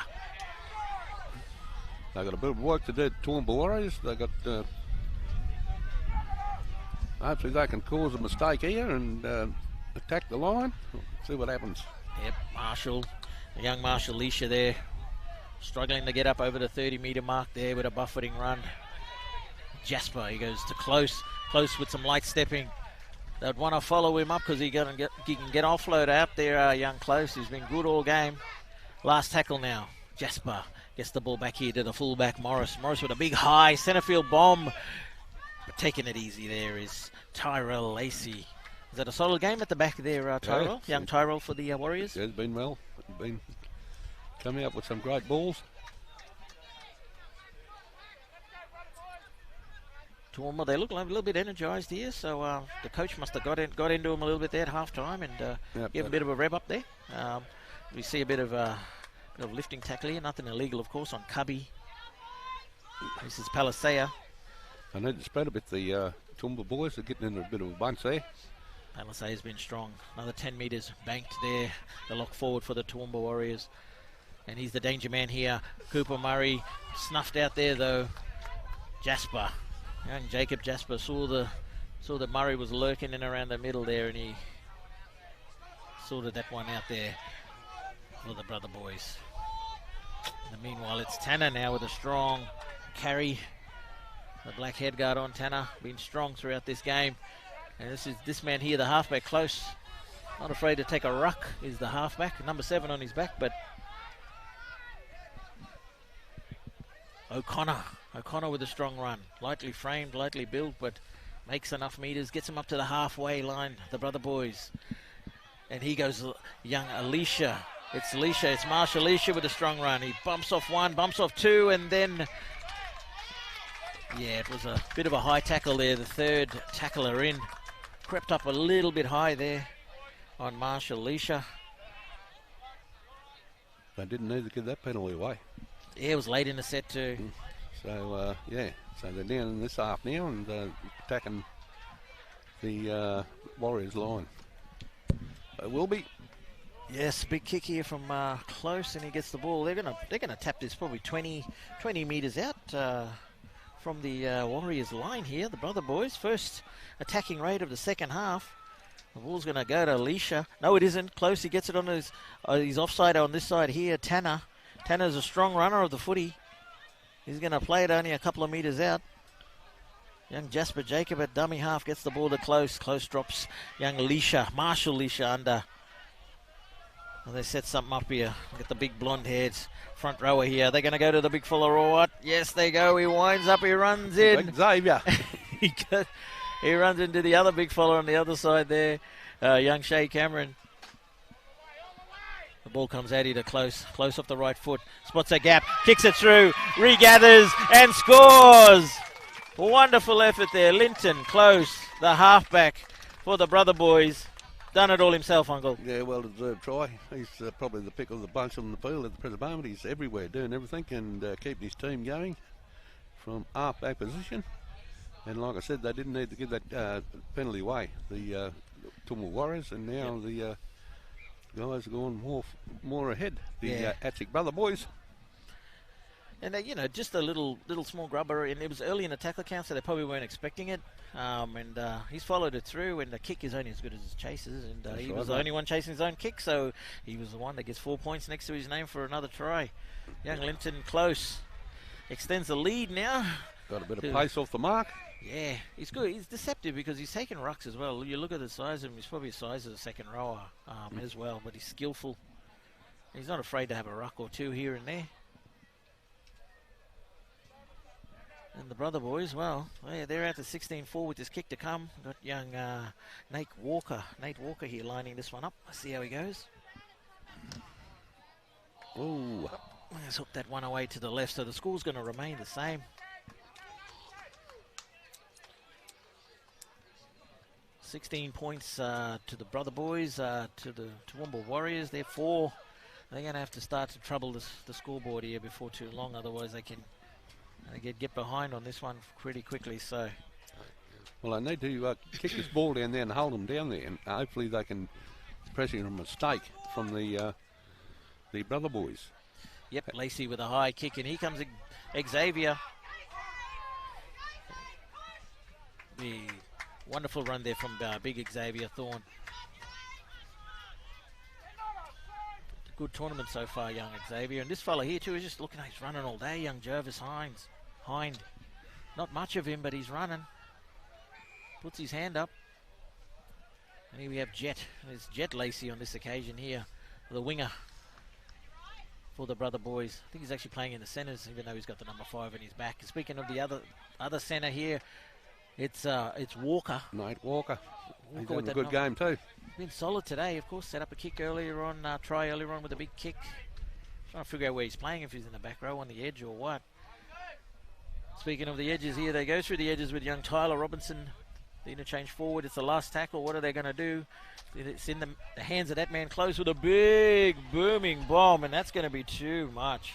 They've got a bit of work to do, Toowoomba Warriors. They've got, hopefully they can cause a mistake here and attack the line. See what happens. Yep, Marshall, the young Marshall Leisha there, struggling to get up over the 30-metre mark there with a buffeting run. Jasper, he goes to Close with some light stepping. They'd want to follow him up because he can get offload out there, young Close. He's been good all game. Last tackle now. Jasper gets the ball back here to the fullback, Morris. Morris with a big high centrefield bomb. But taking it easy there is Tyrell Lacey. Is that a solid game at the back there, Tyrell? Yeah. Young Tyrell for the Warriors? Yeah, it's been well. Been coming up with some great balls. Toowoomba, they look like a little bit energised here, so the coach must have got into him a little bit there at half-time and give a bit of a rev up there. We see a bit of lifting tackle here, nothing illegal, of course, on Cubby. This is Palisea. I need to spread a bit. The Toowoomba boys are getting into a bit of a bunch there. Palisea's been strong. Another 10 metres banked there. The lock forward for the Toowoomba Warriors. And he's the danger man here. Cooper Murray snuffed out there, though. Jasper. Young Jacob Jasper saw that Murray was lurking in around the middle there, and he sorted that one out there for the Brother Boys. In the meanwhile, it's Tanner now with a strong carry. The black head guard on Tanner, been strong throughout this game. And this man here, the halfback, Close. Not afraid to take a ruck, is the halfback. Number 7 on his back, but O'Connor with a strong run. Lightly framed, lightly built, but makes enough meters. Gets him up to the halfway line, the Brother Boys. And he goes young Alicia. It's Marshall Alicia with a strong run. He bumps off one, bumps off two, and then... yeah, it was a bit of a high tackle there. The third tackler in. Crept up a little bit high there on Marshall Alicia. They didn't need to give that penalty away. Yeah, it was late in the set too. So, so they're down in this half now and attacking the Warriors line. It will be. Yes, big kick here from Close, and he gets the ball. They're gonna tap this probably 20 metres out from the Warriors line here. The Brother Boys, first attacking rate of the second half. The ball's gonna go to Alicia. No, it isn't. Close. He gets it on his offside on this side here. Tanner's a strong runner of the footy. He's going to play it only a couple of metres out. Young Jasper Jacob at dummy half gets the ball to Close. Close drops young Marshall Leisha under. Well, they set something up here. Look at the big blonde heads. Front rower here. They're going to go to the big fella or what? Yes, they go. He winds up. He runs in. Xavier. He runs into the other big fella on the other side there. Young Shay Cameron. The ball comes out here to Close off the right foot. Spots a gap, kicks it through, regathers and scores. Wonderful effort there. Linton Close, the halfback for the Brother Boys. Done it all himself, Uncle. Yeah, well deserved try. He's probably the pick of the bunch on the field at the present moment. He's everywhere doing everything and keeping his team going from halfback position. And like I said, they didn't need to give that penalty away, the Toowoomba Warriors, and now the Guys are going more ahead. The Yeah. ATSICHS brother boys. And you know, just a little small grubber, and it was early in the tackle count, so they probably weren't expecting it. And he's followed it through, and the kick is only as good as his chases, and he was the only one chasing his own kick, so he was the one that gets 4 points next to his name for another try. Young Linton close. Extends the lead now. Got a bit of pace off the mark. Yeah, he's good. He's deceptive because he's taking rucks as well. You look at the size of him, he's probably the size of a second rower as well, but he's skillful. He's not afraid to have a ruck or two here and there. And the brother boys, well, they're out to 16-4 with this kick to come. Got young Nate Walker here lining this one up. Let's see how he goes. Oh, Let's hook that one away to the left, so the score's going to remain the same. 16 points to the brother boys, to the Toowoomba Warriors. They're 4. They're going to have to start to trouble the scoreboard here before too long, otherwise they can get behind on this one pretty quickly. So, well, I need to kick this ball down there and hold them down there, and hopefully they can pressure a mistake from the brother boys. yep, Lacey with a high kick, and here comes Xavier. The wonderful run there from big Xavier Thorne. Good tournament so far, young Xavier. And this fella here too is just looking, he's running all day, young Jervis Hind. Not much of him, but he's running. Puts his hand up. And here we have Jet. There's Jet Lacey on this occasion here, the winger for the brother boys. I think he's actually playing in the centres, even though he's got the number 5 in his back. Speaking of the other centre here, it's Walker. Nate Walker. He's having a that good game too. Been solid today, of course. Set up a kick earlier on, try earlier on with a big kick. Trying to figure out where he's playing, if he's in the back row on the edge or what. Speaking of the edges here, they go through the edges with young Tyler Robinson. The interchange forward, it's the last tackle. What are they going to do? It's in the hands of that man close with a big booming bomb, and that's going to be too much.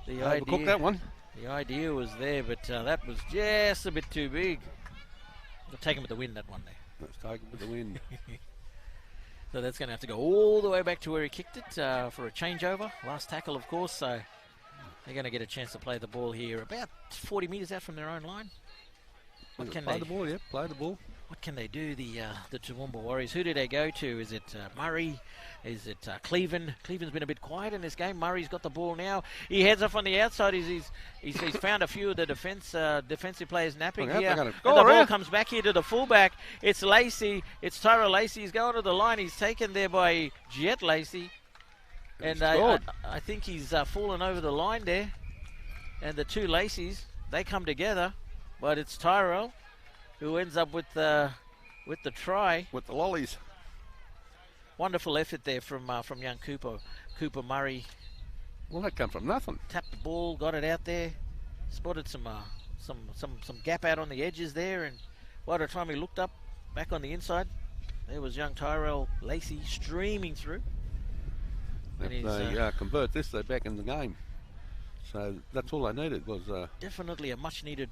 Overcooked that one. The idea was there, but that was just a bit too big. We'll take him with the wind, that one there. Let's take him with the wind. So that's going to have to go all the way back to where he kicked it for a changeover. Last tackle, of course, so they're going to get a chance to play the ball here about 40 metres out from their own line. What can play the ball, yeah, play the ball. What can they do, the Toowoomba Warriors? Who do they go to? Is it Murray? Is it Cleveland? Cleveland's been a bit quiet in this game. Murray's got the ball now. He heads off on the outside. He's found a few of the defensive players napping here. And the ball comes back here to the fullback. It's Lacey. It's Tyra Lacey. He's going to the line. He's taken there by Jet Lacey. And I think he's fallen over the line there. And the two Lacey's, they come together. But it's Tyrell who ends up with the try. With the lollies. Wonderful effort there from young Cooper Murray. Well, that come from nothing. Tapped the ball, got it out there, spotted some gap out on the edges there, and by the time he looked up back on the inside, there was young Tyrell Lacey streaming through. If they convert this, they're back in the game. So that's all they needed was definitely a much needed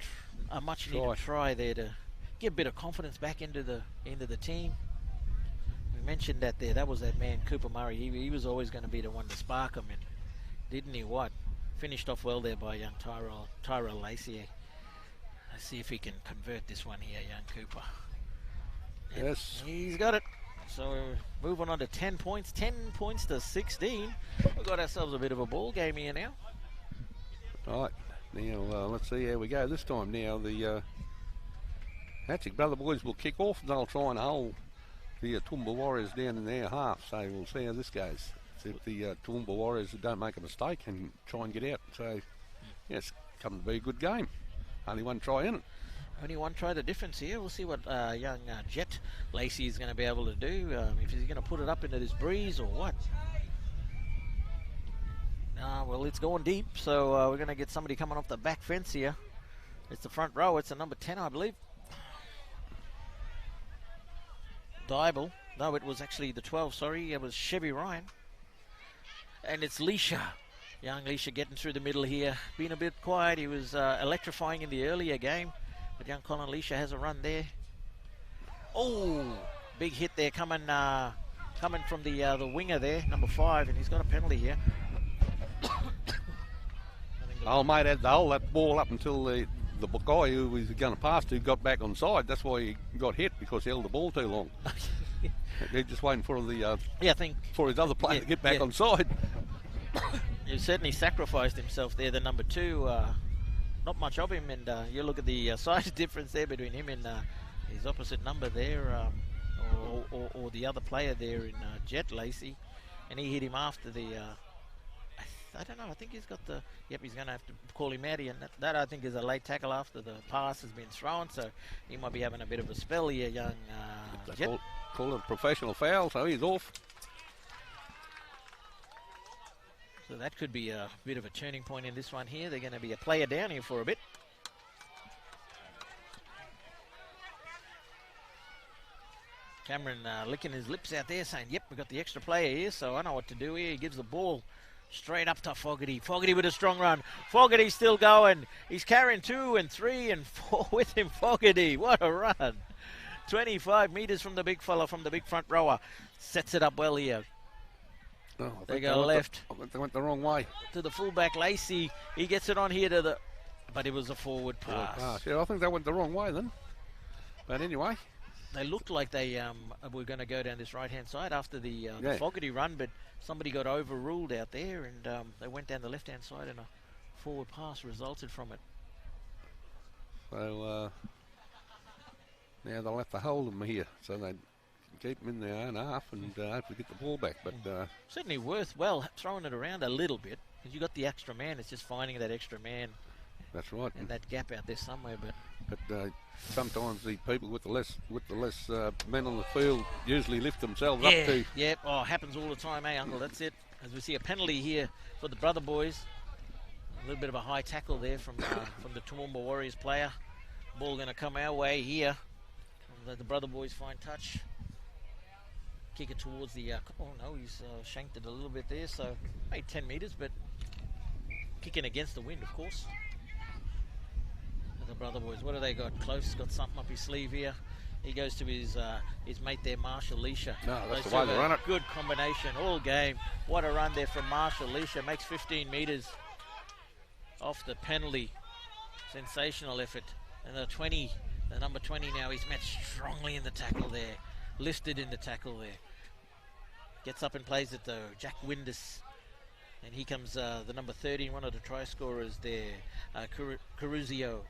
try there to get a bit of confidence back into the team. We mentioned that there. That was that man Cooper Murray. He was always going to be the one to spark him, and didn't he? What finished off well there by young Tyrell Lacey. Let's see if he can convert this one here, young Cooper. Yep, yes, he's got it. So we're moving on to 10 points. 10 points to 16. We've got ourselves a bit of a ball game here now. All right, now let's see how we go this time. Now the ATSICHS brother boys will kick off, and they'll try and hold the Toowoomba Warriors down in their half. So we'll see how this goes. See if the Toowoomba Warriors don't make a mistake and try and get out. So yes, come to be a good game. Only one try in it. Only one try the difference here. We'll see what young Jet Lacey is going to be able to do. If he's going to put it up into this breeze or what. Well, it's going deep, so we're going to get somebody coming off the back fence here. It's the front row. It's the number 10, I believe. Dybel. No, it was actually the 12, sorry. It was Chevy Ryan. And it's Leisha. Young Leisha getting through the middle here. Being a bit quiet. He was electrifying in the earlier game. But young Colin Leisha has a run there. Oh, big hit there coming coming from the winger there, number 5, and he's got a penalty here. Old mate had to hold that ball up until the guy who was going to pass to got back on side. That's why he got hit, because he held the ball too long. He's just waiting for I think for his other player to get back on side. He certainly sacrificed himself there, the number 2. Not much of him, and you look at the size difference there between him and his opposite number there, or the other player there in Jet Lacey, and he hit him after the... I don't know, I think he's got the... Yep, he's going to have to call him out here, and that I think is a late tackle after the pass has been thrown, so he might be having a bit of a spell here, young Jet. Call it a professional foul, so he's off. So that could be a bit of a turning point in this one here. They're going to be a player down here for a bit. Cameron licking his lips out there saying, yep, we've got the extra player here, so I know what to do here. He gives the ball straight up to Fogarty. Fogarty with a strong run. Fogarty's still going. He's carrying 2 and 3 and 4 with him. Fogarty, what a run. 25 metres from the big fella, from the big front rower. Sets it up well here. No, they go left. I think they went the wrong way. To the fullback, Lacey. He gets it on here to the... But it was a forward pass. Yeah, I think they went the wrong way then. But anyway. They looked like they were going to go down this right-hand side after the Fogarty run, but somebody got overruled out there, and they went down the left-hand side, and a forward pass resulted from it. So now they'll have to hold them here, so they keep them in their own half and hopefully get the ball back. But certainly worthwhile throwing it around a little bit, because you got the extra man. It's just finding that extra man. That's right. And that gap out there somewhere, but sometimes the people with the less men on the field usually lift themselves up too. Yeah, happens all the time, eh, Uncle? That's it. As we see a penalty here for the Brother Boys. A little bit of a high tackle there from the Toowoomba Warriors player. Ball going to come our way here. The Brother Boys find touch. Kick it towards the... oh no, he's shanked it a little bit there, so made 10 metres, but kicking against the wind, of course. The Brother Boys, what do they got? Close got something up his sleeve here. He goes to his mate there, Marshall Leisha. No, that's the way to run it. Good combination all game. What a run there from Marshall Leisha. Makes 15 metres off the penalty. Sensational effort. And the number 20 now, he's met strongly in the tackle there. Lifted in the tackle there. Gets up and plays it though. Jack Windus. And here comes the number 30, one of the try scorers there, Caruzidio.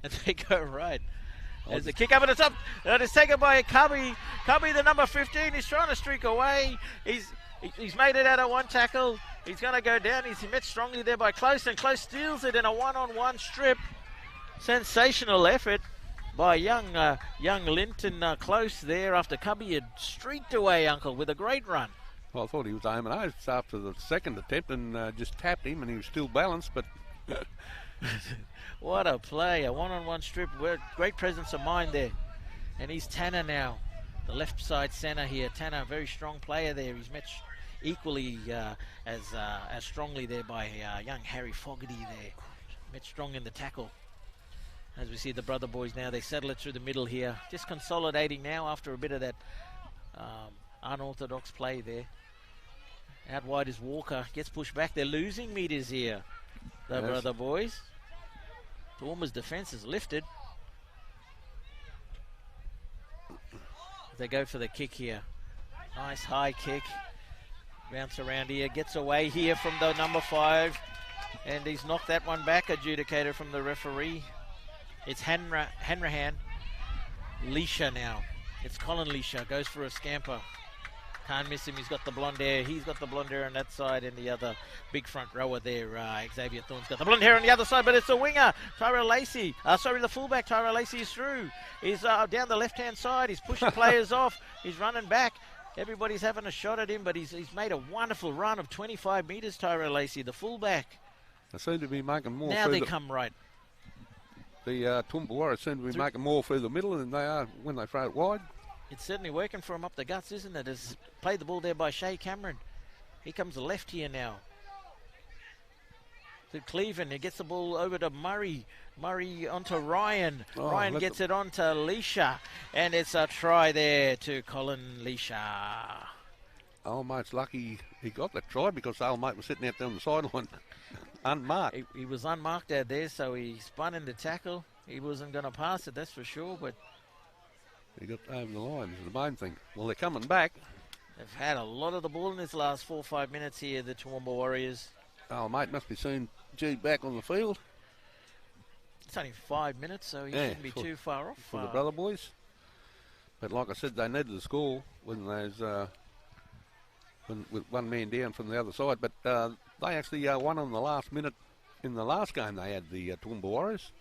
And they go right. There's a kick up at the top. And it's taken by Cubby. Cubby, the number 15, is trying to streak away. He's made it out of one tackle. He's going to go down. He's met strongly there by Close, and Close steals it in a one-on-one strip. Sensational effort by young Linton Close there after Cubby had streaked away, Uncle, with a great run. Well, I thought he was aiming out after the second attempt and just tapped him, and he was still balanced, but... What a play, a one-on-one strip. Great presence of mind there. And he's Tanner now, the left side centre here. Tanner, a very strong player there. He's met equally as strongly there by young Harry Fogarty there. Met strong in the tackle. As we see the Brother Boys now, they settle it through the middle here. Just consolidating now after a bit of that unorthodox play there. Out wide is Walker, gets pushed back. They're losing meters here, the Brother Boys. Toowoomba's defence is lifted. They go for the kick here. Nice high kick. Bounce around here, gets away here from the number 5. And he's knocked that one back, adjudicator from the referee. It's Hanrahan. Leisha now. It's Colin Leisha, goes for a scamper. Can't miss him, he's got the blonde hair. He's got the blonde hair on that side, and the other big front rower there, Xavier Thorne's got the blonde hair on the other side, but it's the winger, Tyrell Lacey. The fullback, Tyrell Lacey is through. He's down the left-hand side, he's pushing players off, he's running back. Everybody's having a shot at him, but he's made a wonderful run of 25 metres, Tyrell Lacey, the fullback. They seem to be making more. Now they come right. The Toowoomba Warriors seem to be making more through the middle than they are when they throw it wide. It's certainly working for him up the guts, isn't it? Has played the ball there by Shay Cameron. Here comes the left here now. to Cleveland. He gets the ball over to Murray. Murray onto Ryan. Oh, Ryan gets it on to Leisha. And it's a try there to Colin Leisha. Old mate's lucky he got that try because old mate was sitting out there on the sideline unmarked. He was unmarked out there, so he spun into tackle. He wasn't going to pass it, that's for sure, but he got over the line is the main thing. Well, they're coming back. They've had a lot of the ball in this last 4 or 5 minutes here, the Toowoomba Warriors. Old mate must be soon due back on the field. It's only 5 minutes, so he shouldn't be too far off. For the brother boys. But like I said, they needed the score when those with one man down from the other side. But they actually won on the last minute in the last game they had, the Toowoomba Warriors.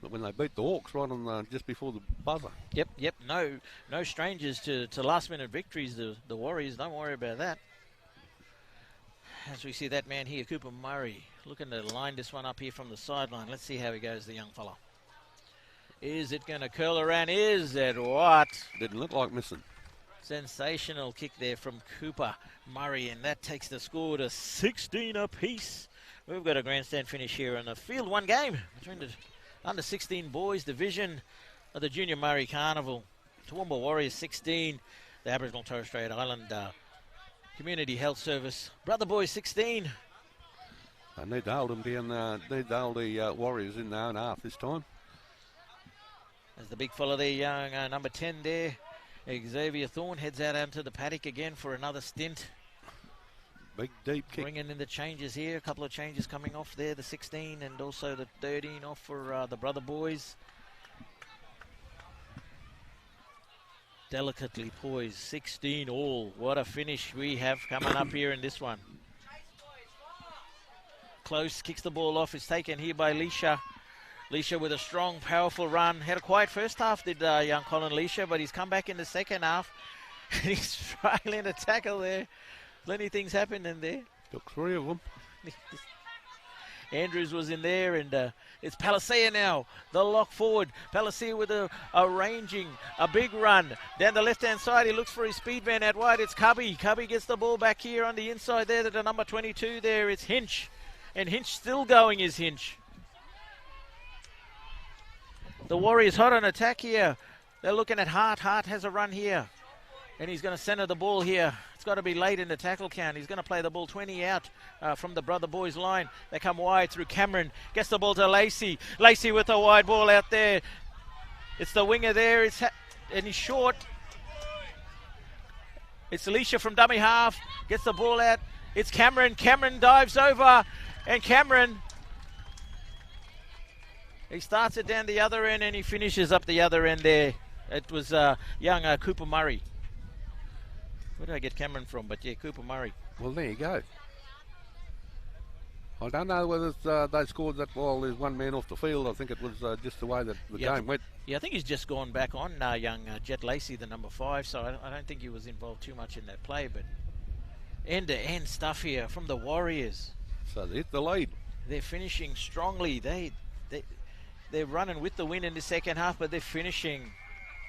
But when they beat the Hawks right on just before the buzzer. Yep. No strangers to last-minute victories, the Warriors. Don't worry about that. As we see that man here, Cooper Murray, looking to line this one up here from the sideline. Let's see how he goes, the young fella. Is it going to curl around? Is it what? Didn't look like missing. Sensational kick there from Cooper Murray, and that takes the score to 16 apiece. We've got a grandstand finish here in the Field 1 game between the under-16 boys division of the Junior Murray Carnival. Toowoomba Warriors 16, the Aboriginal and Torres Strait Island Community Health Service. Brother Boys 16. I need to hold them down, need to hold the Warriors in their own half this time. As the big fella there, young number 10 there, Xavier Thorne, heads out onto the paddock again for another stint. Big deep kick. Bringing in the changes here, a couple of changes coming off there, the 16 and also the 13 off for the Brother Boys. Delicately poised, 16 all. What a finish we have coming up here in this one. Close, kicks the ball off, it's taken here by Leisha. Leisha with a strong, powerful run. Had a quiet first half, did young Colin Leisha, but he's come back in the second half. And he's struggling to tackle there. Plenty of things happened in there. Took 3 of them. Andrews was in there, and it's Palisea now. The lock forward. Palisea with a ranging, a big run. Down the left-hand side, he looks for his speed man out wide. It's Cubby. Cubby gets the ball back here on the inside there to the number 22 there. It's Hinch. And Hinch still going is Hinch. The Warriors hot on attack here. They're looking at Hart. Hart has a run here. And he's going to center the ball here. It's got to be late in the tackle count. He's going to play the ball 20 out from the Brother Boys line. They come wide through Cameron. Gets the ball to Lacey. Lacey with a wide ball out there. It's the winger there. And he's short. It's Alicia from dummy half. Gets the ball out. It's Cameron. Cameron dives over. And Cameron, he starts it down the other end and he finishes up the other end there. It was young Cooper Murray. Where did I get Cameron from? But yeah, Cooper Murray. Well, there you go. I don't know whether they scored that while there's one man off the field. I think it was just the way that the game went. Yeah, I think he's just gone back on young Jet Lacey, the number 5. So I don't think he was involved too much in that play. But end-to-end stuff here from the Warriors. So they hit the lead. They're finishing strongly. They're running with the wind in the second half, but they're finishing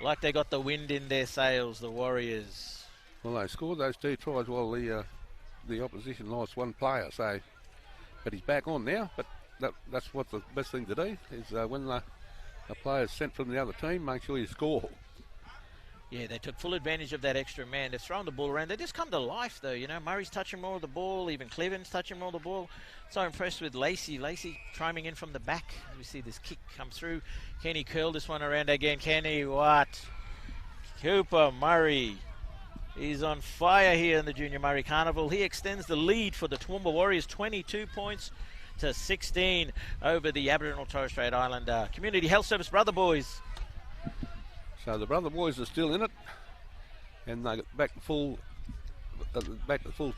like they got the wind in their sails, the Warriors. Well, they scored those 2 tries while the opposition lost 1 player. So, but he's back on now. But that's what the best thing to do is when a player's sent from the other team, make sure you score. Yeah, they took full advantage of that extra man. They've thrown the ball around. They just come to life, though. You know, Murray's touching more of the ball. Even Cleven's touching more of the ball. So impressed with Lacey. Lacey chiming in from the back. We see this kick come through. Can he curl this one around again? Can he? What? Cooper Murray. He's on fire here in the Junior Murray Carnival. He extends the lead for the Toowoomba Warriors, 22 points to 16 over the Aboriginal Torres Strait Island Community Health Service Brother Boys. So the Brother Boys are still in it, and they got back to full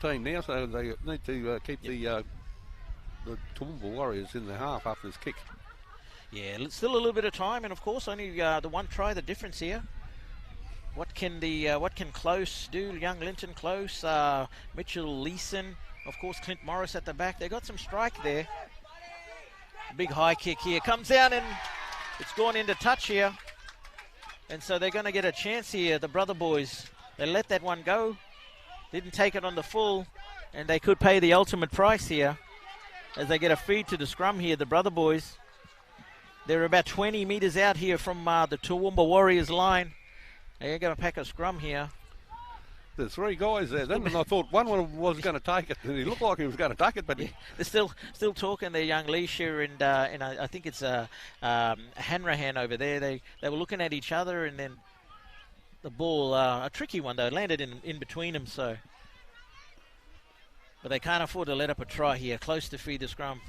team now. So they need to keep the Toowoomba Warriors in the half after this kick. Yeah, still a little bit of time, and of course only the 1 try the difference here. What can Close do? Young Linton Close, Mitchell Leeson, of course Clint Morris at the back. They got some strike there. Big high kick here, comes down and it's gone into touch here. And so they're going to get a chance here, the Brother Boys. They let that one go, didn't take it on the full, and they could pay the ultimate price here. as they get a feed to the scrum here, the Brother Boys. They're about 20 metres out here from the Toowoomba Warriors line. They're going to pack a scrum here. There's 3 guys there then, and I thought one was going to take it, and he looked like he was going to take it, but yeah, they're still talking. They're young Leisha and I think it's Hanrahan over there. They were looking at each other, and then the ball, a tricky one though, landed in between them. So, but they can't afford to let up a try here. Close to feed the scrum,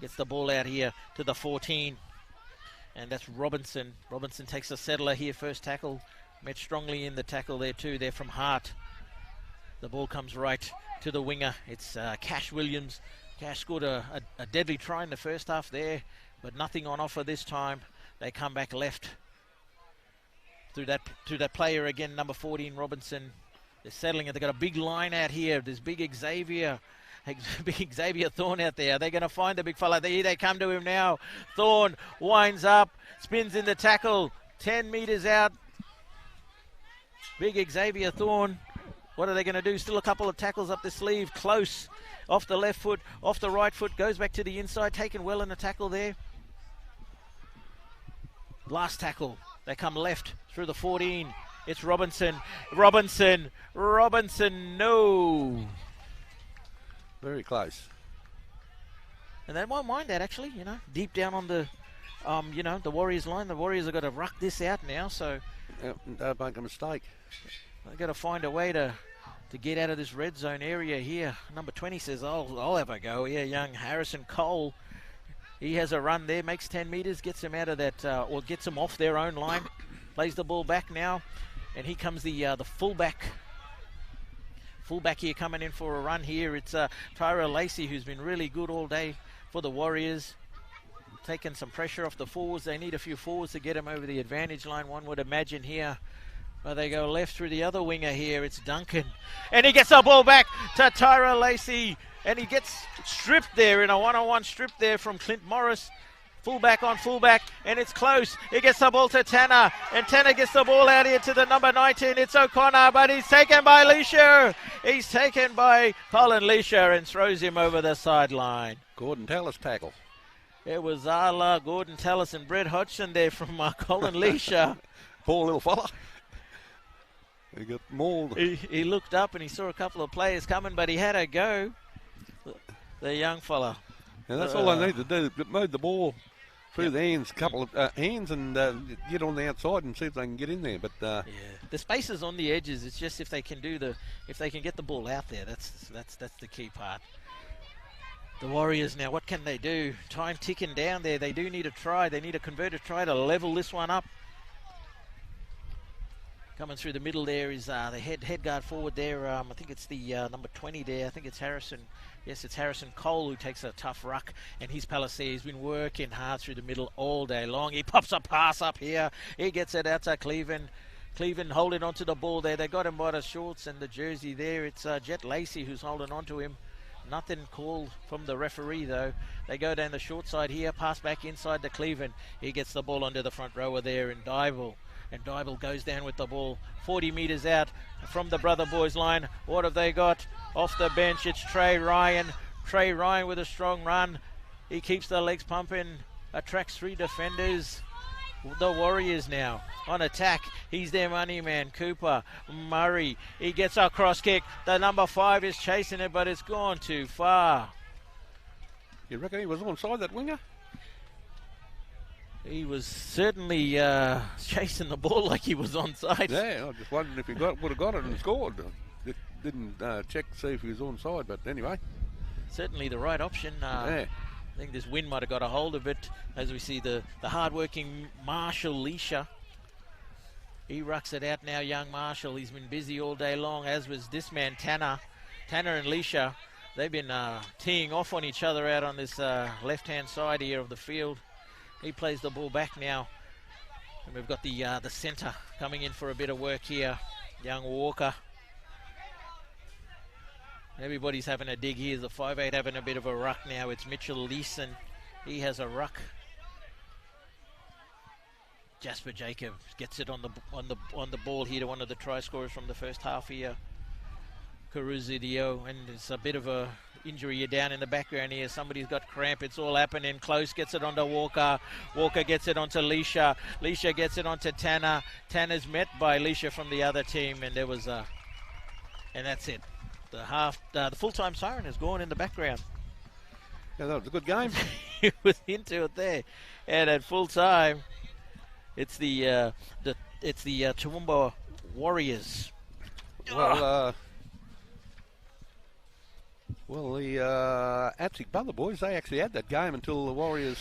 gets the ball out here to the 14, and that's Robinson. Robinson takes a settler here, first tackle. Met strongly in the tackle there too. They're from Hart. The ball comes right to the winger. It's Cash Williams. Cash scored a deadly try in the first half there, but nothing on offer this time. They come back left through that player again, number 14, Robinson. They're settling it. They've got a big line out here. There's big Xavier Thorne out there. They're going to find the big fella. Here they come to him now. Thorne winds up, spins in the tackle, 10 metres out. Big Xavier Thorne. What are they going to do? Still a couple of tackles up the sleeve. Close. Off the left foot. Off the right foot. Goes back to the inside. Taken well in the tackle there. Last tackle. They come left through the 14. It's Robinson. Robinson. No. very close. And they won't mind that, actually, you know. Deep down on the, the Warriors line. The Warriors have got to ruck this out now, so... Don't make a mistake. They've got to find a way to get out of this red zone area here. Number 20 says, I'll have a go here. Young Harrison Cole. He has a run there, makes 10 metres, gets him out of that, or gets them off their own line. Plays the ball back now, and here comes the fullback. Fullback here coming in for a run here. It's Tyra Lacey, who's been really good all day for the Warriors. Taking some pressure off the forwards. They need a few forwards to get them over the advantage line, one would imagine here. But they go left through the other winger here. It's Duncan. And he gets the ball back to Tyra Lacey. And he gets stripped there in a one-on-one strip there from Clint Morris. Fullback on fullback, and it's close. He gets the ball to Tanner, and Tanner gets the ball out here to the number 19. It's O'Connor, but he's taken by Leisha. He's taken by Colin Leisha and throws him over the sideline. Gordon Tallis tackle. It was Arla, Gordon Tallis, and Brett Hodgson there from Colin Leisha. Poor little fella. He got mauled. He looked up and he saw a couple of players coming, but he had a go. The young fella. And that's all they need to do. Move the ball through the hands, couple of hands, and get on the outside and see if they can get in there. But the spaces on the edges. It's just if they can get the ball out there. That's the key part. The Warriors now, what can they do? Time ticking down there. They do need a try. They need a converted try to level this one up. Coming through the middle there is the head guard forward there. I think it's the number 20 there. I think it's Harrison. Yes, it's Harrison Cole who takes a tough ruck. And he's Palisade. He's been working hard through the middle all day long. He pops a pass up here. He gets it out to Cleveland. Cleveland holding onto the ball there. They got him by the shorts and the jersey there. It's Jet Lacey who's holding onto him. Nothing called from the referee, though. They go down the short side here. Pass back inside to Cleveland. He gets the ball onto the front rower there in Dybel. And Dybel goes down with the ball 40 metres out from the Brother Boys line. What have they got? Off the bench, it's Trey Ryan. Trey Ryan with a strong run. He keeps the legs pumping. Attracts 3 defenders. The Warriors now on attack. He's their money man, Cooper. Murray. He gets a cross kick. The number 5 is chasing it, but it's gone too far. You reckon he was onside, that winger? He was certainly chasing the ball like he was onside. Yeah, I just wondered if he would have got it and scored. Didn't check to see if he was onside, but anyway. Certainly the right option. Yeah. I think this wind might have got a hold of it as we see the hard-working Marshall Leisha. He rucks it out now, young Marshall. He's been busy all day long, as was this man, Tanner. Tanner and Leisha, they've been teeing off on each other out on this left-hand side here of the field. He plays the ball back now. And we've got the centre coming in for a bit of work here, young Walker. Everybody's having a dig here. The 5'8" having a bit of a ruck now. It's Mitchell Leeson. He has a ruck. Jasper Jacobs gets it on the ball here to one of the try scorers from the first half here. Caruzidio, and it's a bit of a injury here down in the background here. Somebody's got cramp. It's all happening. Close gets it onto Walker. Walker gets it onto Leisha. Leisha gets it onto Tanner. Tanner's met by Leisha from the other team, and there was a, and that's it. The full-time siren has gone in the background. Yeah, that was a good game. He was into it there, and at full time, it's the Toowoomba Warriors. Well, the ATSICHS brother boys, they actually had that game until the Warriors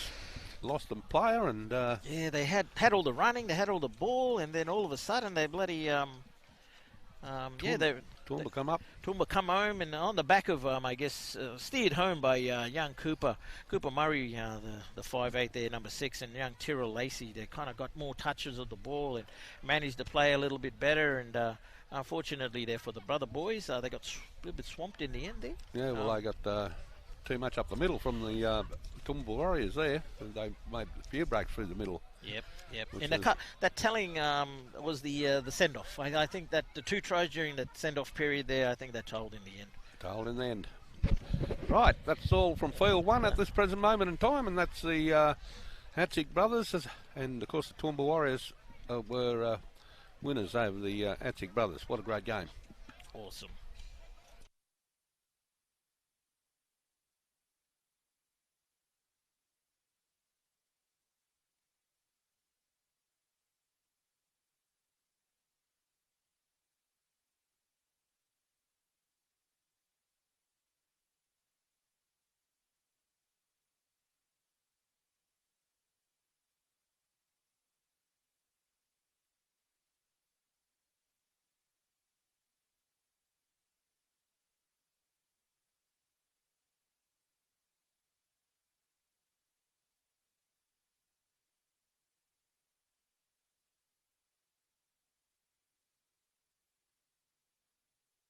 lost a player, and yeah, they had all the running, they had all the ball, and then all of a sudden they bloody Toowoomba come up. Toowoomba come home, and on the back of steered home by young Cooper Murray, the 5'8" there, number 6, and young Tyrrell Lacey. They kind of got more touches of the ball and managed to play a little bit better, and unfortunately there for the brother boys, they got a little bit swamped in the end there. Yeah, well, they got too much up the middle from the Toowoomba Warriors there. They made a few breaks through the middle. Yep. And that telling was the send-off. I think that the 2 tries during the send-off period there, I think that told in the end. Told in the end. Right, that's all from Field 1 at this present moment in time, and that's the ATSICHS brothers, and of course the Toowoomba Warriors were winners over the ATSICHS brothers. What a great game. Awesome.